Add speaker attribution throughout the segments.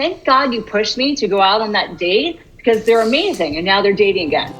Speaker 1: thank God you pushed me to go out on that date because they're amazing. And now they're dating again.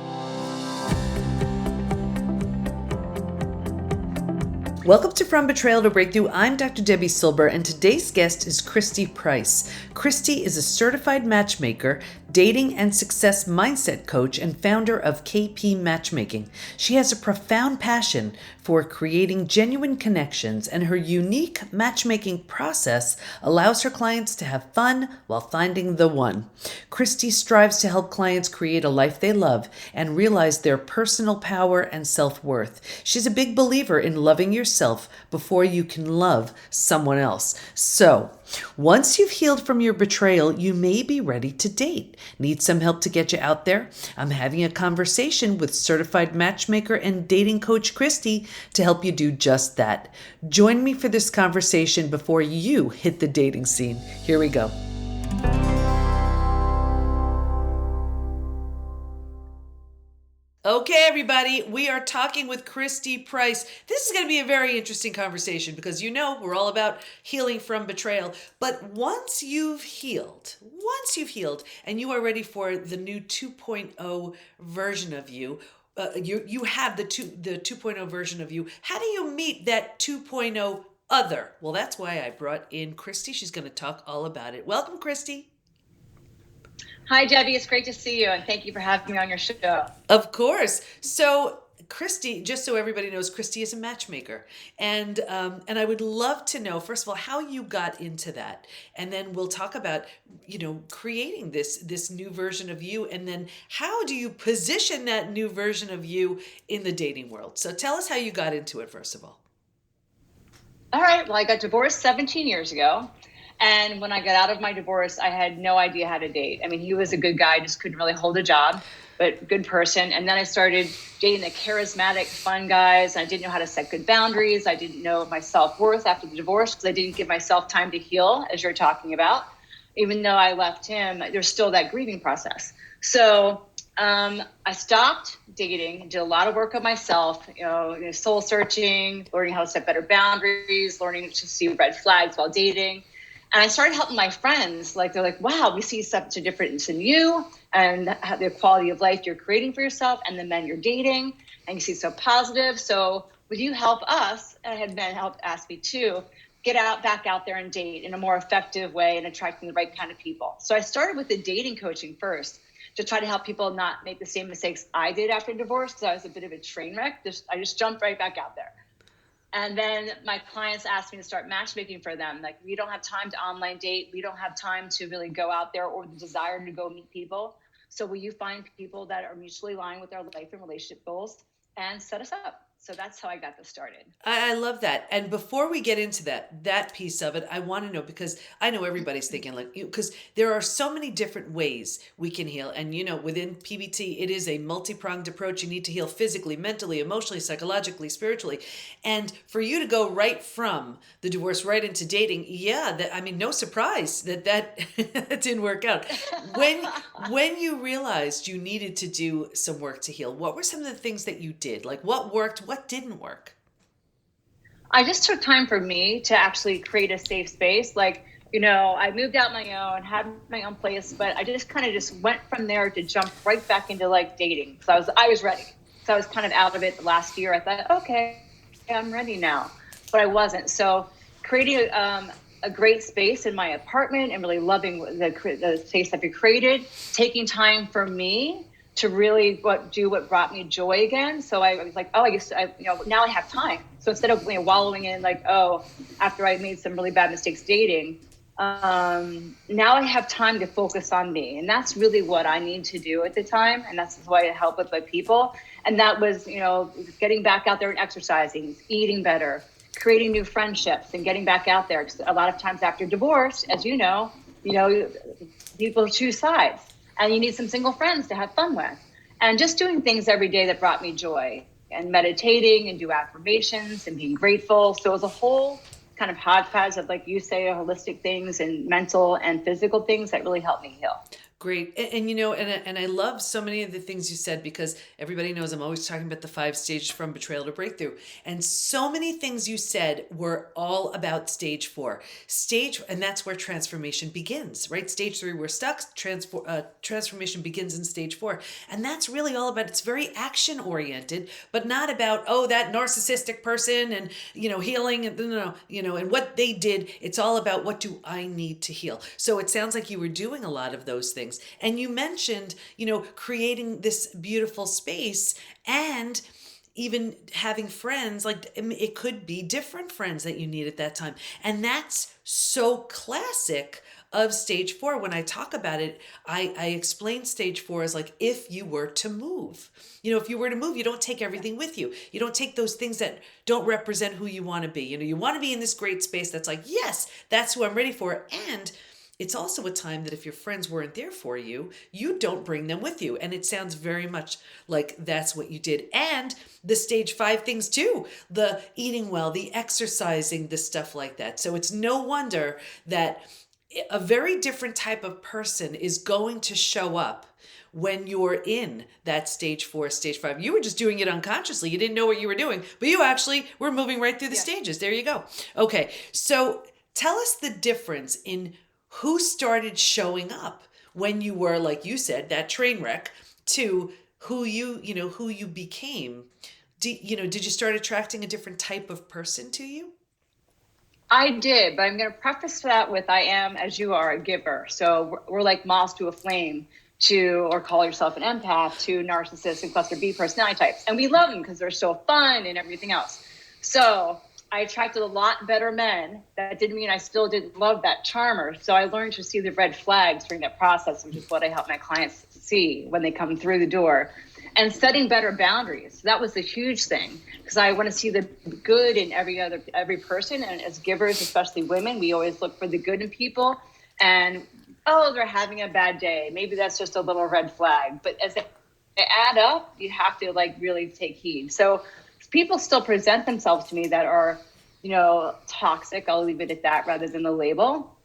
Speaker 2: Welcome to From Betrayal to Breakthrough. I'm Dr. Debi Silber, and today's guest is Kristi Price. Kristi is a certified matchmaker, dating and success mindset coach, and founder of KP Matchmaking. She has a profound passion for creating genuine connections, and her unique matchmaking process allows her clients to have fun while finding the one. Kristi strives to help clients create a life they love and realize their personal power and self-worth. She's a big believer in loving yourself before you can love someone else. So, once you've healed from your betrayal, you may be ready to date. Need some help to get you out there? I'm having a conversation with certified matchmaker and dating coach Kristi to help you do just that. Join me for this conversation before you hit the dating scene. Here we go. Okay, everybody, we are talking with Kristi Price. This is going to be a very interesting conversation because we're all about healing from betrayal. But once you've healed and you are ready for the new 2.0 version of you, you have the 2.0 version of you. How do you meet that 2.0 other? Well, that's why I brought in Kristi. She's going to talk all about it. Welcome, Kristi.
Speaker 1: Hi, Debbie. It's great to see you, and thank you for having me on your show.
Speaker 2: Of course. So, Kristi, just so everybody knows, Kristi is a matchmaker, and I would love to know, first of all, how you got into that, and then we'll talk about creating this new version of you, and then how do you position that new version of you in the dating world? So, tell us how you got into it, first of all.
Speaker 1: All right. Well, I got divorced 17 years ago. And when I got out of my divorce, I had no idea how to date. I mean, he was a good guy, just couldn't really hold a job, but good person. And then I started dating the charismatic, fun guys. I didn't know how to set good boundaries. I didn't know my self-worth after the divorce because I didn't give myself time to heal, as you're talking about. Even though I left him, there's still that grieving process. So I stopped dating, did a lot of work on myself, soul searching, learning how to set better boundaries, learning to see red flags while dating. And I started helping my friends. They're like, wow, we see such a difference in you and the quality of life you're creating for yourself and the men you're dating. And you see so positive. So would you help us? And I had men ask me to get back out there and date in a more effective way and attracting the right kind of people. So I started with the dating coaching first to try to help people not make the same mistakes I did after divorce because I was a bit of a train wreck. I just jumped right back out there. And then my clients asked me to start matchmaking for them. Like, we don't have time to online date. We don't have time to really go out there or the desire to go meet people. So will you find people that are mutually aligned with our life and relationship goals and set us up? So that's how I got this started.
Speaker 2: I love that. And before we get into that piece of it, I want to know, because I know everybody's thinking because there are so many different ways we can heal. And, within PBT, it is a multi-pronged approach. You need to heal physically, mentally, emotionally, psychologically, spiritually. And for you to go right from the divorce right into dating, no surprise that didn't work out. When you realized you needed to do some work to heal, what were some of the things that you did? Like, what worked? What didn't work?
Speaker 1: I just took time for me to actually create a safe space. I moved out my own, had my own place, but I just kind of just went from there to jump right back into dating. So I was ready. So I was kind of out of it the last year. I thought, okay, I'm ready now, but I wasn't. So creating a great space in my apartment and really loving the space that we created, taking time for me to really do what brought me joy again. So I was like, oh, now I have time. So instead of wallowing in after I made some really bad mistakes dating, now I have time to focus on me. And that's really what I need to do at the time. And that's why I help with my people. And that was, getting back out there and exercising, eating better, creating new friendships and getting back out there. Because a lot of times after divorce, as people choose sides. And you need some single friends to have fun with. And just doing things every day that brought me joy and meditating and do affirmations and being grateful. So it was a whole kind of hodgepodge of, like you say, holistic things and mental and physical things that really helped me heal.
Speaker 2: Great. And I love so many of the things you said, because everybody knows I'm always talking about the 5 stages from betrayal to breakthrough. And so many things you said were all about stage 4. And that's where transformation begins, right? Stage 3, we're stuck. Transformation begins in stage 4. And that's really all about, it's very action oriented, but not about, oh, that narcissistic person and, healing and and what they did. It's all about, what do I need to heal? So it sounds like you were doing a lot of those things. And you mentioned, creating this beautiful space and even having friends, like it could be different friends that you need at that time. And that's so classic of stage 4. When I talk about it, I explain stage 4 as like, if you were to move. If you were to move, you don't take everything with you. You don't take those things that don't represent who you want to be. You want to be in this great space that's like, yes, that's who I'm ready for. And it's also a time that if your friends weren't there for you, you don't bring them with you. And it sounds very much like that's what you did. And the stage 5 things too, the eating well, the exercising, the stuff like that. So it's no wonder that a very different type of person is going to show up when you're in that stage 4, stage 5. You were just doing it unconsciously. You didn't know what you were doing, but you actually were moving right through the stages. There you go. Okay. So tell us the difference in who started showing up when you were, like you said, that train wreck, to who you became. Did you start attracting a different type of person to you?
Speaker 1: I did, but I'm going to preface that with, I am, as you are, a giver. So we're like moths to a flame, or call yourself an empath, to narcissists and cluster B personality types. And we love them because they're so fun and everything else. So I attracted a lot better men. That didn't mean I still didn't love that charmer. So I learned to see the red flags during that process, which is what I help my clients see when they come through the door. And setting better boundaries. That was a huge thing, because I want to see the good in every person. And as givers, especially women, we always look for the good in people. And, oh, they're having a bad day. Maybe that's just a little red flag. But as they add up, you have to really take heed. So people still present themselves to me that are, toxic. I'll leave it at that rather than the label.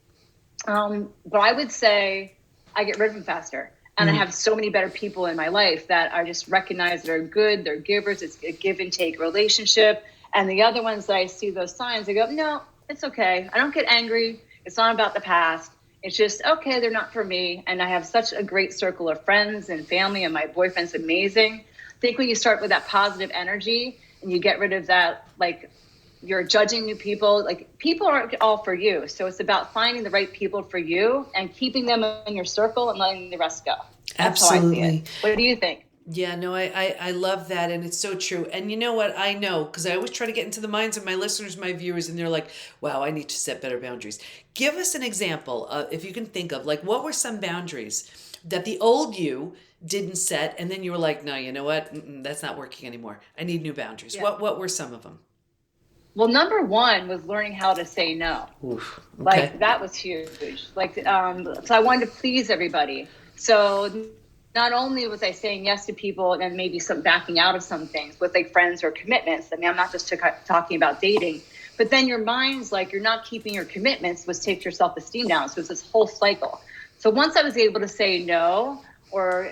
Speaker 1: But I would say I get rid of them faster. And I have so many better people in my life that I just recognize they're good, they're givers, it's a give and take relationship. And the other ones that I see those signs, I go, no, it's okay. I don't get angry. It's not about the past. It's just, okay, they're not for me. And I have such a great circle of friends and family, and my boyfriend's amazing. I think when you start with that positive energy and you get rid of that, like, you're judging new people, like, people aren't all for you. So it's about finding the right people for you and keeping them in your circle and letting the rest go. That's
Speaker 2: Absolutely.
Speaker 1: how I see it. What do you think?
Speaker 2: Yeah, no, I love that. And it's so true. And you know what? I know, because I always try to get into the minds of my listeners, my viewers, and they're like, wow, I need to set better boundaries. Give us an example, if you can think of, like, what were some boundaries that the old you didn't set, and then you were like, no, you know what? That's not working anymore. I need new boundaries.
Speaker 1: Yeah.
Speaker 2: What were some of them?
Speaker 1: Well, number one was learning how to say no.
Speaker 2: Oof, okay.
Speaker 1: Like, that was huge. Like, so I wanted to please everybody. So not only was I saying yes to people and maybe some backing out of some things with, like, friends or commitments. I mean, I'm not just talking about dating, but then your mind's like, you're not keeping your commitments, which takes your self-esteem down. So it's this whole cycle. So once I was able to say no, or,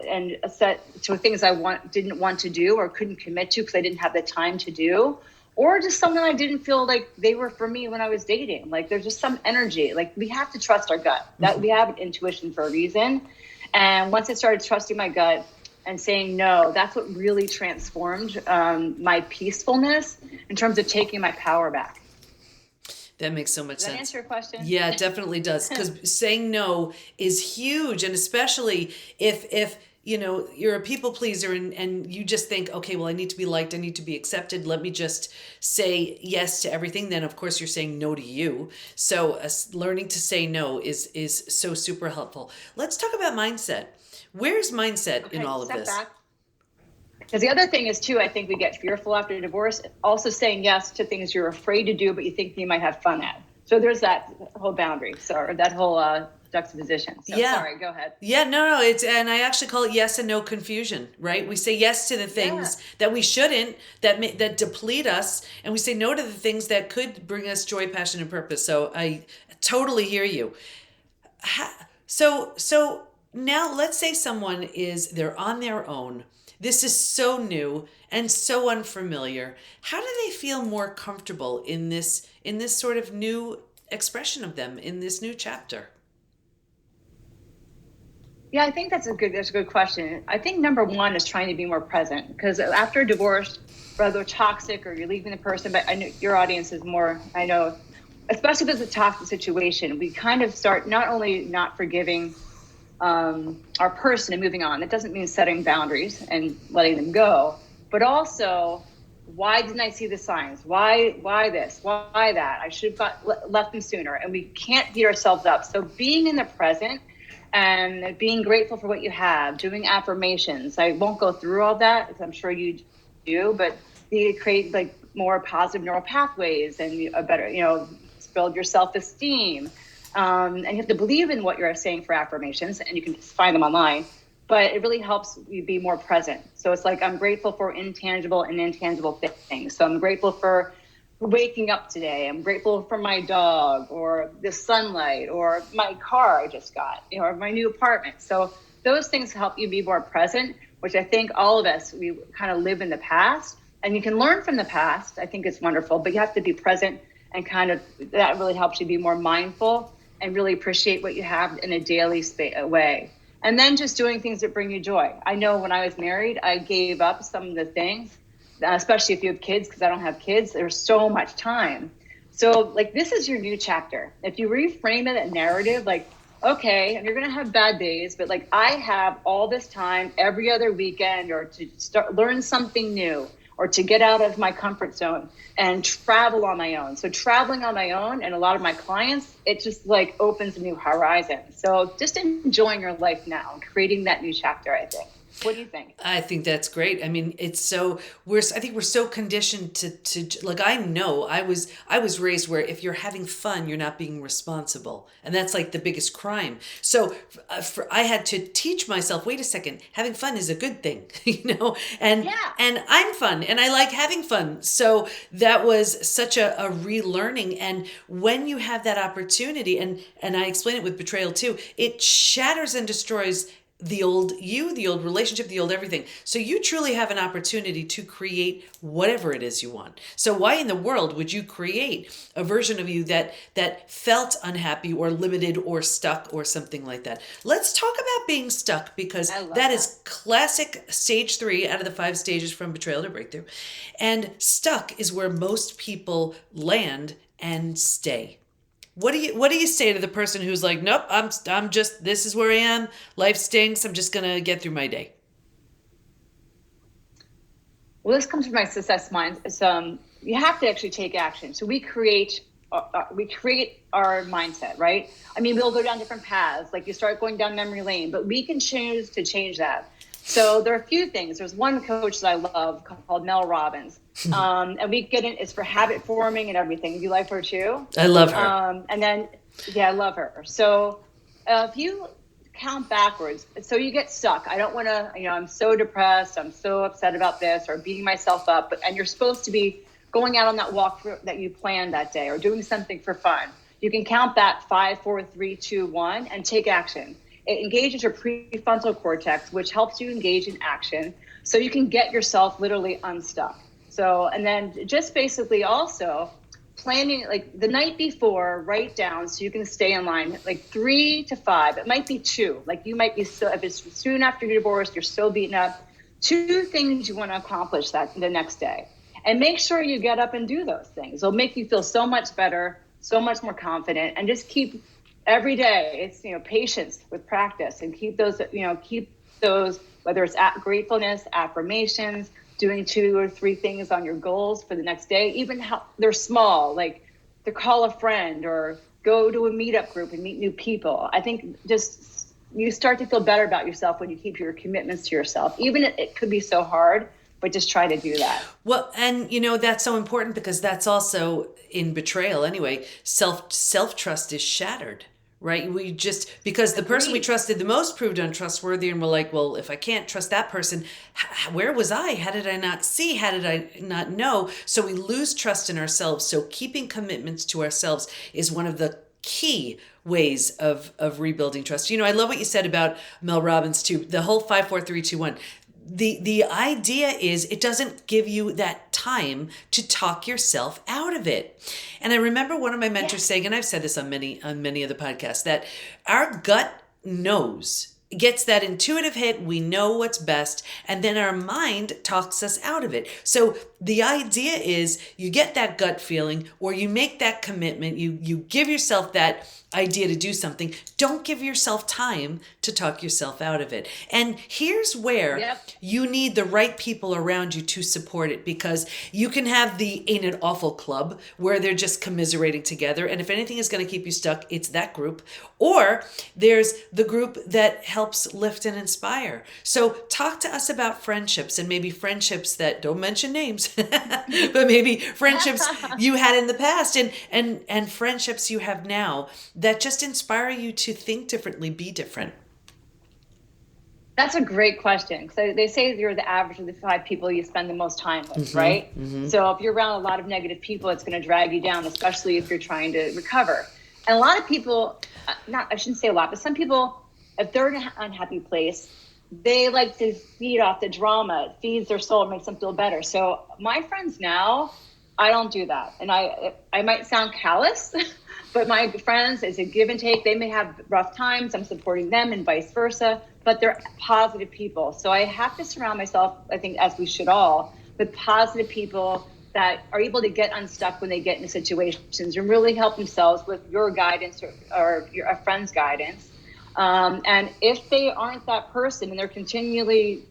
Speaker 1: and set to things I didn't want to do or couldn't commit to because I didn't have the time to do, or just something I didn't feel like they were for me when I was dating. Like, there's just some energy. Like, we have to trust our gut. That we have an intuition for a reason. And once I started trusting my gut and saying no, that's what really transformed my peacefulness in terms of taking my power back.
Speaker 2: That makes so much
Speaker 1: sense. Does that answer your question?
Speaker 2: Yeah, it definitely does. Because saying no is huge. And especially if you're a people pleaser and you just think, okay, well, I need to be liked. I need to be accepted. Let me just say yes to everything. Then, of course, you're saying no to you. So learning to say no is so super helpful. Let's talk about mindset. Where's mindset in all of this?
Speaker 1: Back. Because the other thing is, too, I think we get fearful after divorce, also saying yes to things you're afraid to do, but you think you might have fun at. So there's that whole boundary, or that whole juxtaposition. So, yeah. Sorry, go ahead.
Speaker 2: Yeah, no, and I actually call it yes and no confusion, right? We say yes to the things that we shouldn't, that deplete us, and we say no to the things that could bring us joy, passion, and purpose. So I totally hear you. So Now, let's say they're on their own. This is so new and so unfamiliar. How do they feel more comfortable in this sort of new expression of them in this new chapter?
Speaker 1: Yeah, I think that's a good question. I think number one is trying to be more present, because after a divorce, whether toxic or you're leaving the person, but I know your audience is more, I know, especially if it's a toxic situation, we kind of start not only not forgiving our person and moving on. It doesn't mean setting boundaries and letting them go, but also, why didn't I see the signs? Why this? Why that? I should have left them sooner. And we can't beat ourselves up. So being in the present and being grateful for what you have, doing affirmations. I won't go through all that, because I'm sure you do, but you create like more positive neural pathways and a better, build your self-esteem. And you have to believe in what you're saying for affirmations, and you can find them online, but it really helps you be more present. So it's like, I'm grateful for intangible and intangible things. So I'm grateful for waking up today. I'm grateful for my dog, or the sunlight, or my car I just got, or my new apartment. So those things help you be more present, which I think all of us, we kind of live in the past, and you can learn from the past. I think it's wonderful, but you have to be present, and kind of that really helps you be more mindful and really appreciate what you have in a daily way. And then just doing things that bring you joy. I know when I was married, I gave up some of the things, especially if you have kids, because I don't have kids. There's so much time. So like, this is your new chapter. If you reframe it, a narrative, like, okay, and you're going to have bad days, but like, I have all this time every other weekend, or to learn something new, or to get out of my comfort zone and travel on my own. So traveling on my own, and a lot of my clients, it just like opens a new horizon. So just enjoying your life now and creating that new chapter, I think. What do you think?
Speaker 2: I think that's great. I mean, I think we're so conditioned to like, I know I was raised where if you're having fun, you're not being responsible. And that's like the biggest crime. So I had to teach myself, wait a second, having fun is a good thing, and,
Speaker 1: Yeah.
Speaker 2: and I'm fun and I like having fun. So that was such a relearning. And when you have that opportunity, and I explain it with Betrayal too, it shatters and destroys the old you, the old relationship, the old everything. So you truly have an opportunity to create whatever it is you want. So why in the world would you create a version of you that felt unhappy or limited or stuck or something like that? Let's talk about being stuck, because that is classic stage 3 out of the 5 stages from betrayal to breakthrough. And stuck is where most people land and stay. What do you say to the person who's like, nope, I'm just, this is where I am. Life stinks. I'm just going to get through my day.
Speaker 1: Well, this comes from my success mind. It's, you have to actually take action. So we create our mindset, right? I mean, we'll go down different paths. Like, you start going down memory lane, but we can choose to change that. So there are a few things. There's one coach that I love called Mel Robbins. And we get in, it's for habit forming and everything. You like her too?
Speaker 2: I love her.
Speaker 1: And then, yeah, I love her. So if you count backwards, so you get stuck. I don't want to, I'm so depressed. I'm so upset about this, or beating myself up. And you're supposed to be going out on that walk that you planned that day, or doing something for fun. You can count back 5, 4, 3, 2, 1, and take action. It engages your prefrontal cortex, which helps you engage in action, so you can get yourself literally unstuck. So, and then just basically also planning, like the night before, write down so you can stay in line, like 3 to 5. It might be 2. Like, you might be so, if it's soon after your divorce, you're so beaten up, 2 things you want to accomplish that the next day. And make sure you get up and do those things. It'll make you feel so much better, so much more confident, and just keep every day. It's, patience with practice, and keep those, whether it's gratefulness, affirmations, doing 2 or 3 things on your goals for the next day, even how they're small, like to call a friend or go to a meetup group and meet new people. I think just you start to feel better about yourself when you keep your commitments to yourself. Even it could be so hard, but just try to do that.
Speaker 2: Well, and that's so important, because that's also in betrayal anyway. Self-trust is shattered. Right? Because the person we trusted the most proved untrustworthy, and we're like, well, if I can't trust that person, where was I? How did I not see? How did I not know? So we lose trust in ourselves. So keeping commitments to ourselves is one of the key ways of rebuilding trust. I love what you said about Mel Robbins too, the whole 5, 4, 3, 2, 1. The idea is it doesn't give you that time to talk yourself out of it. And I remember one of my mentors saying, and I've said this on many of the podcasts, that our gut knows, gets that intuitive hit. We know what's best. And then our mind talks us out of it. So the idea is you get that gut feeling, or you make that commitment. You give yourself that idea to do something. Don't give yourself time to talk yourself out of it. And here's where you need the right people around you to support it, because you can have the Ain't It Awful Club where they're just commiserating together. And if anything is going to keep you stuck, it's that group. Or there's the group that helps lift and inspire. So talk to us about friendships, and maybe friendships that, don't mention names, but maybe friendships you had in the past and friendships you have now that just inspire you to think differently, be different.
Speaker 1: That's a great question. So they say you're the average of the 5 people you spend the most time with, right? So if you're around a lot of negative people, it's going to drag you down, especially if you're trying to recover. And a lot of people, I shouldn't say a lot, but some people, if they're in an unhappy place, they like to feed off the drama. It feeds their soul, it makes them feel better. So my friends now, I don't do that. And I might sound callous, but my friends, it's a give and take. They may have rough times. I'm supporting them and vice versa, but they're positive people. So I have to surround myself, I think, as we should all, with positive people that are able to get unstuck when they get into situations and really help themselves with your guidance or a friend's guidance. And if they aren't that person and they're continually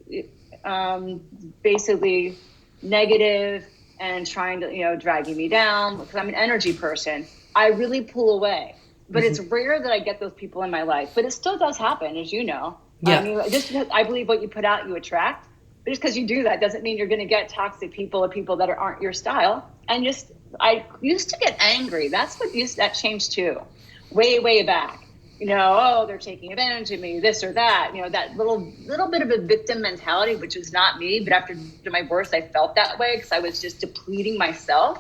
Speaker 1: basically negative and trying to, dragging me down, because I'm an energy person, I really pull away. But it's rare that I get those people in my life. But it still does happen, as you know.
Speaker 2: Yeah.
Speaker 1: I mean, just because I believe what you put out, you attract. But just because you do that doesn't mean you're going to get toxic people or people that aren't your style. And I used to get angry. That's what that changed too. Way, way back. They're taking advantage of me, this or that. That little bit of a victim mentality, which is not me. But after my divorce, I felt that way because I was just depleting myself.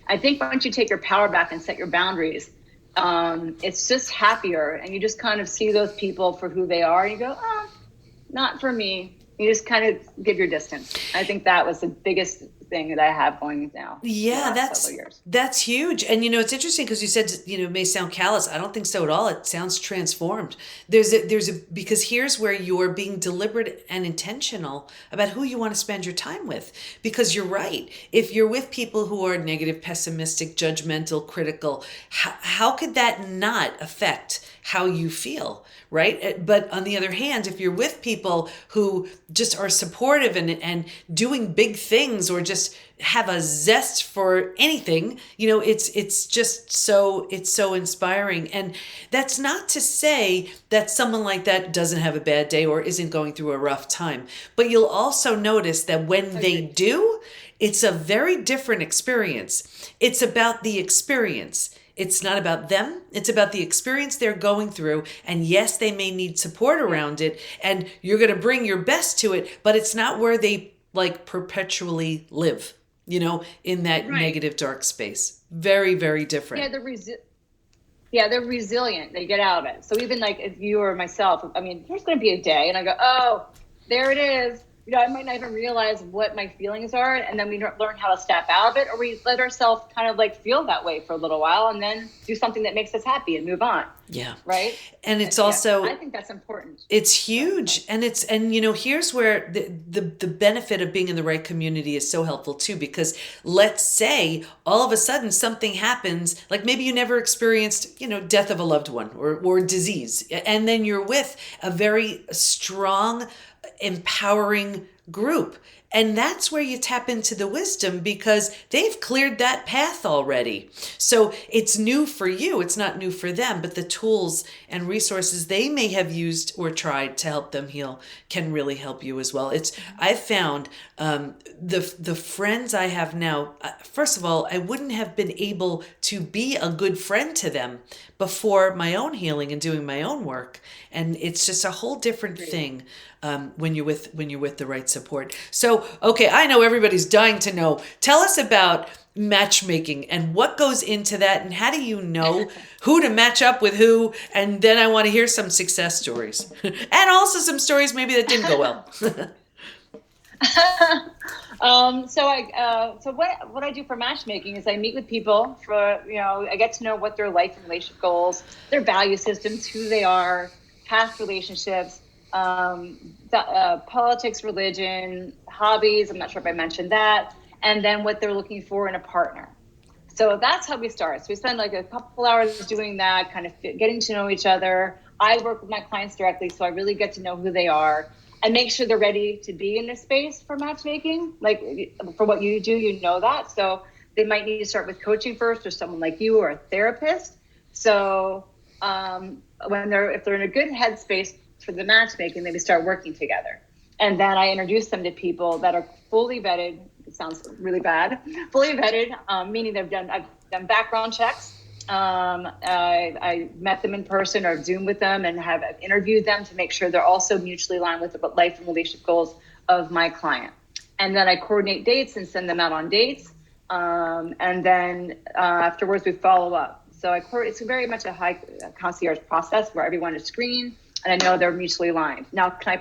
Speaker 1: I think once you take your power back and set your boundaries, it's just happier. And you just kind of see those people for who they are. And you go, not for me. You just kind of give your distance. I think that was the biggest thing that I have going now.
Speaker 2: Yeah, that's huge. And it's interesting because you said, it may sound callous. I don't think so at all. It sounds transformed. Because here's where you're being deliberate and intentional about who you want to spend your time with. Because you're right. If you're with people who are negative, pessimistic, judgmental, critical, how could that not affect how you feel, right? But on the other hand, if you're with people who just are supportive and doing big things, or just have a zest for anything, it's just so inspiring. And that's not to say that someone like that doesn't have a bad day or isn't going through a rough time. But you'll also notice that when they do, it's a very different experience. It's about the experience. It's not about them. It's about the experience they're going through. And yes, they may need support around it, and you're going to bring your best to it, but it's not where they perpetually live, in that negative, dark space. Very, very different.
Speaker 1: Yeah, they're resilient. They get out of it. So even if you or myself, there's going to be a day and I go, oh, there it is. I might not even realize what my feelings are. And then we learn how to step out of it, or we let ourselves kind of feel that way for a little while and then do something that makes us happy and move on.
Speaker 2: Yeah.
Speaker 1: Right.
Speaker 2: And it's also,
Speaker 1: I think that's important.
Speaker 2: It's huge. And here's where the benefit of being in the right community is so helpful too, because let's say all of a sudden something happens, like maybe you never experienced, death of a loved one or disease. And then you're with a very strong, empowering group. And that's where you tap into the wisdom, because they've cleared that path already. So it's new for you. It's not new for them, but the tools and resources they may have used or tried to help them heal can really help you as well. I've found the friends I have now, first of all, I wouldn't have been able to be a good friend to them before my own healing and doing my own work. And it's just a whole different thing when you're with the right support. So, okay, I know everybody's dying to know. Tell us about matchmaking and what goes into that, and how do you know who to match up with who? And then I want to hear some success stories and also some stories maybe that didn't go well.
Speaker 1: So what I do for matchmaking is I meet with people for, I get to know what their life and relationship goals, their value systems, who they are, past relationships, politics, religion, hobbies. I'm not sure if I mentioned that. And then what they're looking for in a partner. So that's how we start. So we spend like a couple hours doing that, kind of getting to know each other. I work with my clients directly, so I really get to know who they are and make sure they're ready to be in a space for matchmaking. Like for what you do, you know that. So they might need to start with coaching first, or someone like you, or a therapist. So if they're in a good headspace for the matchmaking, they start working together. And then I introduce them to people that are fully vetted. It sounds really bad. Fully vetted, meaning I've done background checks. I met them in person or Zoom with them and have interviewed them to make sure they're also mutually aligned with the life and relationship goals of my client. And then I coordinate dates and send them out on dates. And then afterwards we follow up. So it's very much a high concierge process where everyone is screened and I know they're mutually aligned. Now, can I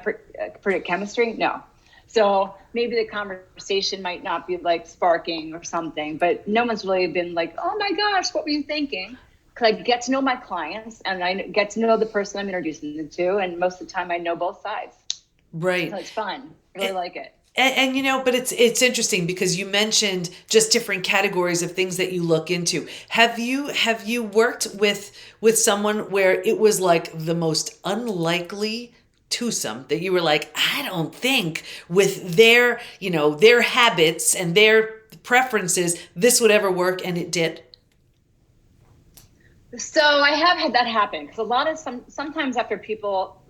Speaker 1: predict chemistry? No. So maybe the conversation might not be like sparking or something, but no one's really been like, oh my gosh, what were you thinking? Because I get to know my clients and I get to know the person I'm introducing them to. And most of the time I know both sides.
Speaker 2: Right.
Speaker 1: So it's fun. I really like it.
Speaker 2: And but it's interesting because you mentioned just different categories of things that you look into. Have you worked with someone where it was like the most unlikely twosome that you were like, I don't think with their habits and their preferences this would ever work, and it did?
Speaker 1: So I have had that happen because sometimes after people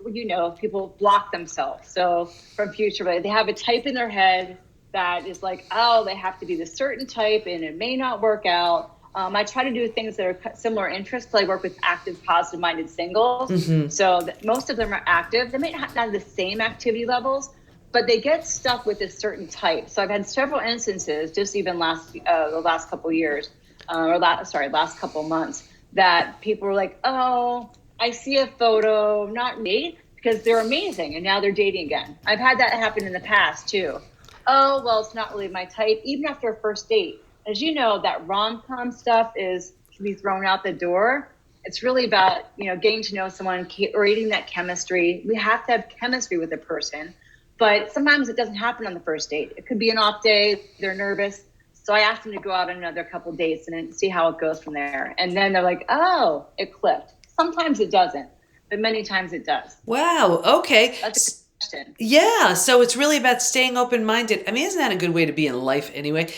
Speaker 1: block themselves. So from future, they have a type in their head that is like, oh, they have to be this certain type and it may not work out. I try to do things that are similar interests. I work with active, positive-minded singles. Mm-hmm. So most of them are active. They may not have the same activity levels, but they get stuck with a certain type. So I've had several instances, just even the last couple years, last couple months, that people were like, oh, I see a photo, not me, because they're amazing, and now they're dating again. I've had that happen in the past too. Oh, well, it's not really my type, even after a first date. As you know, that rom-com stuff can be thrown out the door. It's really about, getting to know someone, creating that chemistry. We have to have chemistry with a person, but sometimes it doesn't happen on the first date. It could be an off day, they're nervous. So I asked them to go out on another couple of dates and then see how it goes from there. And then they're like, oh, it clicked. Sometimes it doesn't, but many times it does.
Speaker 2: Wow. Okay.
Speaker 1: That's a good question.
Speaker 2: Yeah. So it's really about staying open-minded. I mean, isn't that a good way to be in life anyway?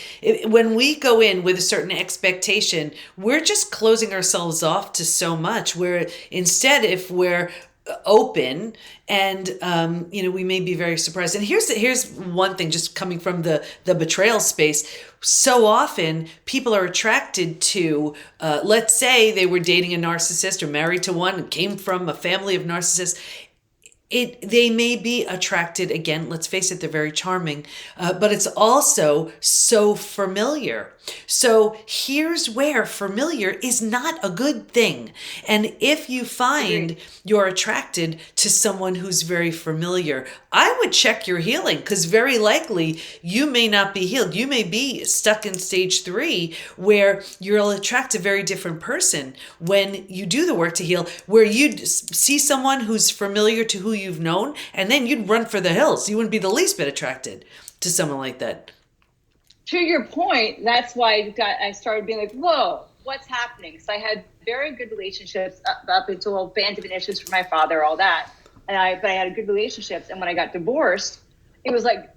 Speaker 2: When we go in with a certain expectation, we're just closing ourselves off to so much, where instead, if we're open and we may be very surprised. And here's one thing, just coming from the betrayal space. So often people are attracted to, let's say they were dating a narcissist or married to one and came from a family of narcissists. They may be attracted, again, let's face it, they're very charming, but it's also so familiar. So here's where familiar is not a good thing. And if you find you're attracted to someone who's very familiar, I would check your healing, because very likely you may not be healed. You may be stuck in stage 3 where you'll attract a very different person when you do the work to heal, where you'd see someone who's familiar to who you've known, and then you'd run for the hills. You wouldn't be the least bit attracted to someone like that.
Speaker 1: To your point, that's why I started being like, whoa, what's happening? So I had very good relationships up until abandonment issues for my father, all that. But I had good relationships. And when I got divorced, it was like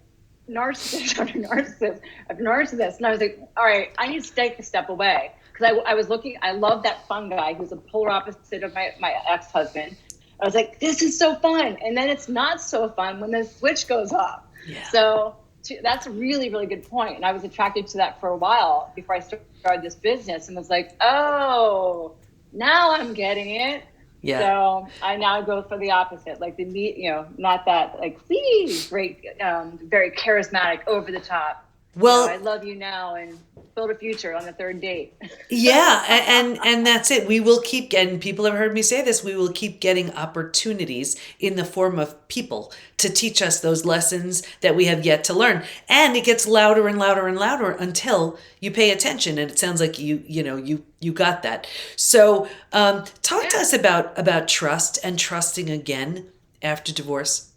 Speaker 1: narcissist after narcissist after narcissist. And I was like, all right, I need to take a step away. Because I was looking, I love that fun guy who's a polar opposite of my ex-husband. I was like, this is so fun. And then it's not so fun when the switch goes off. Yeah. So that's a really, really good point. And I was attracted to that for a while before I started this business, and was like, oh, now I'm getting it. Yeah. So I now go for the opposite, like not that like, please, great, very charismatic, over the top. Well, I love you now, and build a future on the third date.
Speaker 2: Yeah, and that's it. We will keep getting, people have heard me say this, we will keep getting opportunities in the form of people to teach us those lessons that we have yet to learn. And it gets louder and louder and louder until you pay attention. And it sounds like you got that. So talk to us about trust and trusting again after divorce.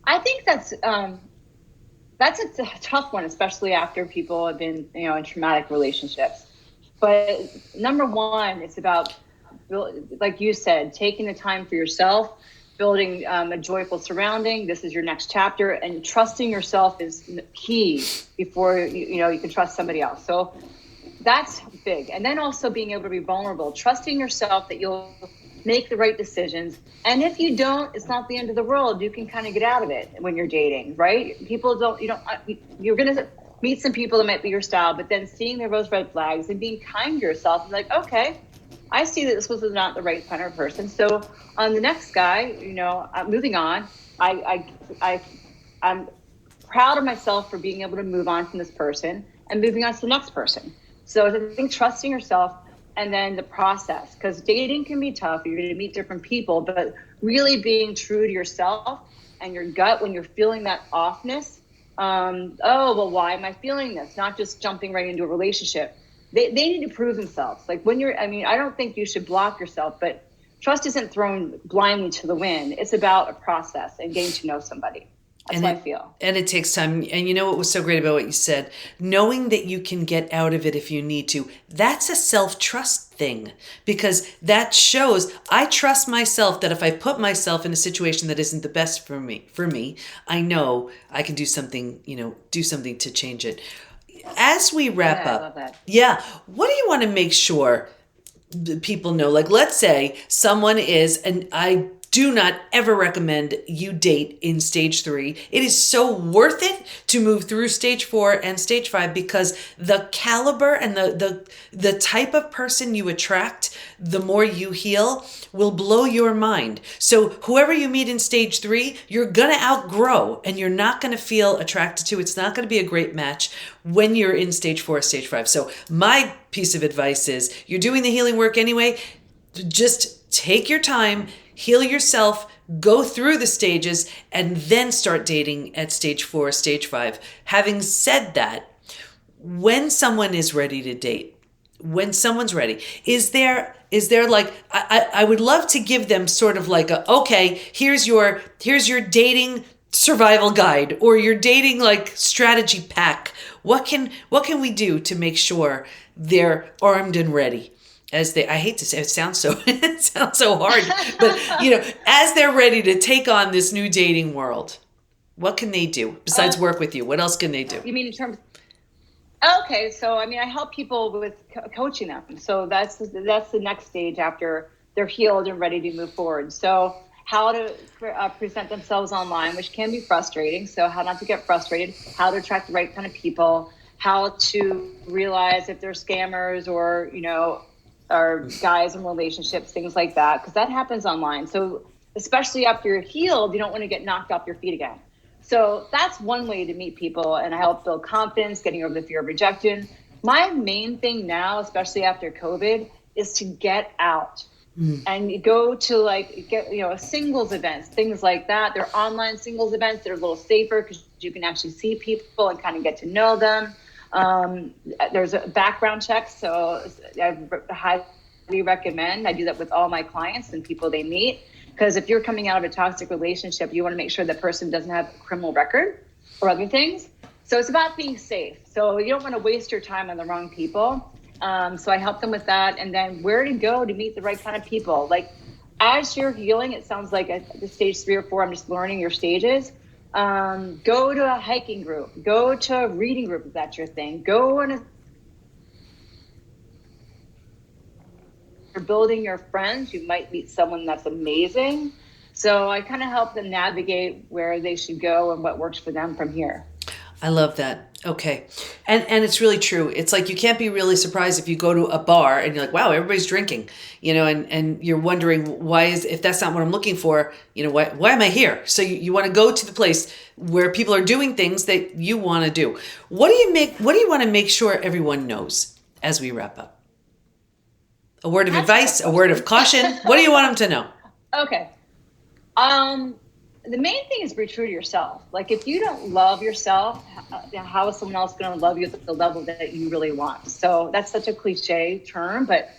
Speaker 1: I think that's a tough one, especially after people have been, in traumatic relationships. But number one, it's about, like you said, taking the time for yourself, building a joyful surrounding. This is your next chapter, and trusting yourself is key before you can trust somebody else. So that's big. And then also being able to be vulnerable, trusting yourself that you'll make the right decisions. And if you don't, it's not the end of the world. You can kind of get out of it when you're dating, right? You're going to meet some people that might be your style, but then seeing the rose red flags and being kind to yourself and like, okay, I see that this was not the right kind of person. So on the next guy, moving on, I'm proud of myself for being able to move on from this person and moving on to the next person. So I think trusting yourself, and then the process, because dating can be tough. You're going to meet different people, but really being true to yourself and your gut when you're feeling that offness. Why am I feeling this? Not just jumping right into a relationship. They need to prove themselves. Like I don't think you should block yourself, but trust isn't thrown blindly to the wind. It's about a process and getting to know somebody. That's what I feel.
Speaker 2: And it takes time. And you know what was so great about what you said? Knowing that you can get out of it if you need to. That's a self-trust thing, because that shows I trust myself that if I put myself in a situation that isn't the best for me, I know I can do something to change it. As we wrap up,
Speaker 1: I love that.
Speaker 2: Yeah, what do you want to make sure people know? Like, let's say someone is, and I do not ever recommend you date in stage 3. It is so worth it to move through stage 4 and stage 5, because the caliber and the type of person you attract, the more you heal, will blow your mind. So whoever you meet in stage 3, you're going to outgrow and you're not going to feel attracted to. It's not going to be a great match when you're in stage 4, stage 5. So my piece of advice is, you're doing the healing work anyway, just take your time, heal yourself, go through the stages, and then start dating at stage 4, stage 5. Having said that, when someone is ready to date, when someone's ready, is there like, I would love to give them sort of like here's your dating survival guide, or your dating like strategy pack. What can we do to make sure they're armed and ready? I hate to say it, sounds so hard, but as they're ready to take on this new dating world, what can they do besides work with you? What else can they do?
Speaker 1: You mean in terms? Okay, so I help people with coaching them. So that's the next stage after they're healed and ready to move forward. So how to present themselves online, which can be frustrating. So how not to get frustrated, how to attract the right kind of people, how to realize if they're scammers or guys in relationships, things like that, because that happens online. So especially after you're healed, you don't want to get knocked off your feet again. So that's one way to meet people, and I help build confidence, getting over the fear of rejection. My main thing now, especially after COVID, is to get out and go to singles events, things like that. They're online singles events that are a little safer because you can actually see people and kind of get to know them. There's a background check, so I highly recommend. I do that with all my clients and people they meet, because if you're coming out of a toxic relationship, you want to make sure that person doesn't have a criminal record or other things. So it's about being safe. So you don't want to waste your time on the wrong people. So I help them with that, and then where to go to meet the right kind of people. Like, as you're healing, it sounds like at the stage 3 or 4, I'm just learning your stages. Go to a hiking group, go to a reading group if that's your thing. You're building your friends. You might meet someone that's amazing. So I kind of help them navigate where they should go and what works for them from here.
Speaker 2: I love that. Okay. And it's really true. It's like you can't be really surprised if you go to a bar and you're like, wow, everybody's drinking, and you're wondering if that's not what I'm looking for, why am I here? So you want to go to the place where people are doing things that you want to do. What do you want to make sure everyone knows as we wrap up? A word of advice, a word of caution. What do you want them to know?
Speaker 1: Okay. The main thing is be true to yourself. Like if you don't love yourself, how is someone else going to love you at the level that you really want? So that's such a cliche term, but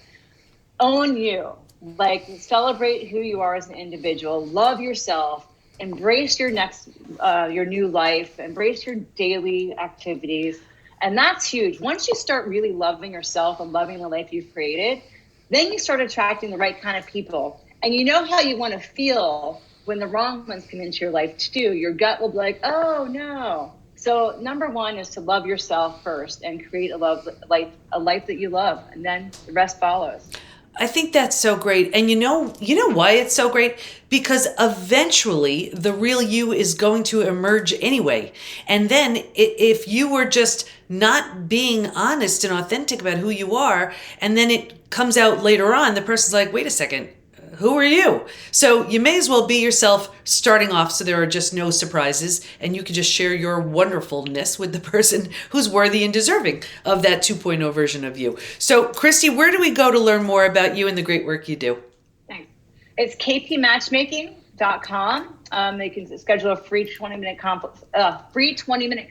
Speaker 1: own you. Like celebrate who you are as an individual. Love yourself. Embrace your new life. Embrace your daily activities. And that's huge. Once you start really loving yourself and loving the life you've created, then you start attracting the right kind of people. And you know how you want to feel when the wrong ones come into your life too. Your gut will be like, oh no. So number one is to love yourself first and create a life that you love, and then the rest follows.
Speaker 2: I think that's so great. And you know why it's so great? Because eventually the real you is going to emerge anyway. And then if you were just not being honest and authentic about who you are, and then it comes out later on, the person's like, wait a second, who are you? So you may as well be yourself starting off so there are just no surprises and you can just share your wonderfulness with the person who's worthy and deserving of that 2.0 version of you. So Kristi, where do we go to learn more about you and the great work you do?
Speaker 1: Thanks. It's kpmatchmaking.com. They can schedule a free 20-minute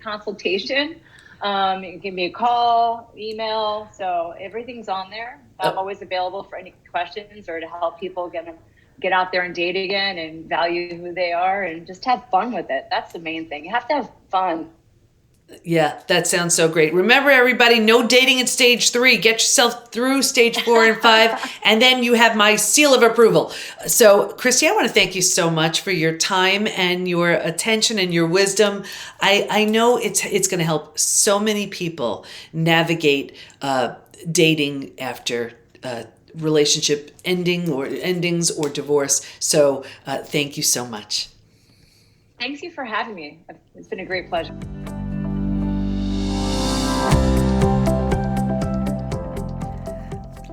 Speaker 1: consultation. You can give me a call, email. So everything's on there. I'm always available for any questions or to help people get out there and date again and value who they are and just have fun with it. That's the main thing. You have to have fun.
Speaker 2: Yeah, that sounds so great. Remember, everybody, no dating at stage 3. Get yourself through stage 4 and 5, and then you have my seal of approval. So, Kristi, I want to thank you so much for your time and your attention and your wisdom. I know it's going to help so many people navigate dating after relationship endings or divorce. So, thank you so much.
Speaker 1: Thank you for having me. It's been a great pleasure.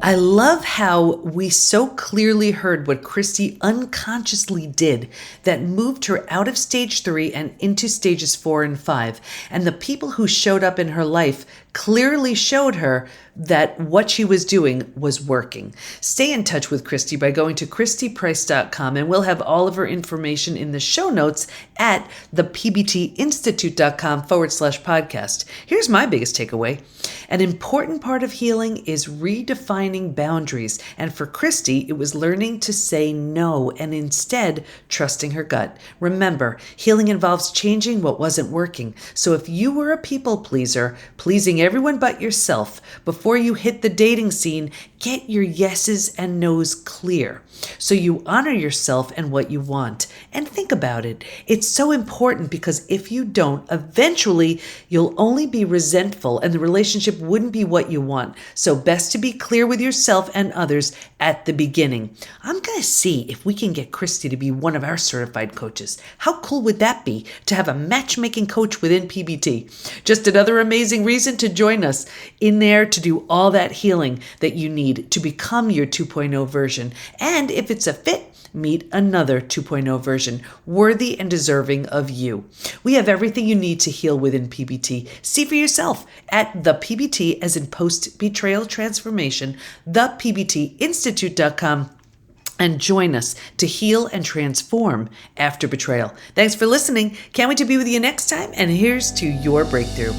Speaker 2: I love how we so clearly heard what Kristi unconsciously did that moved her out of stage 3 and into stages 4 and 5. And the people who showed up in her life clearly showed her that what she was doing was working. Stay in touch with Kristi by going to kristiprice.com, and we'll have all of her information in the show notes at thepbtinstitute.com/podcast. Here's my biggest takeaway. An important part of healing is redefining boundaries. And for Kristi, it was learning to say no and instead trusting her gut. Remember, healing involves changing what wasn't working. So if you were a people pleaser, pleasing everyone but yourself, before you hit the dating scene, get your yeses and nos clear so you honor yourself and what you want. And think about it. It's so important because if you don't, eventually you'll only be resentful and the relationship wouldn't be what you want. So best to be clear with yourself and others at the beginning. I'm going to see if we can get Kristi to be one of our certified coaches. How cool would that be to have a matchmaking coach within PBT? Just another amazing reason to join us in there to do all that healing that you need to become your 2.0 version. And if it's a fit, meet another 2.0 version, worthy and deserving of you. We have everything you need to heal within PBT. See for yourself at the PBT, as in post-betrayal transformation, thepbtinstitute.com, and join us to heal and transform after betrayal. Thanks for listening. Can't wait to be with you next time. And here's to your breakthrough.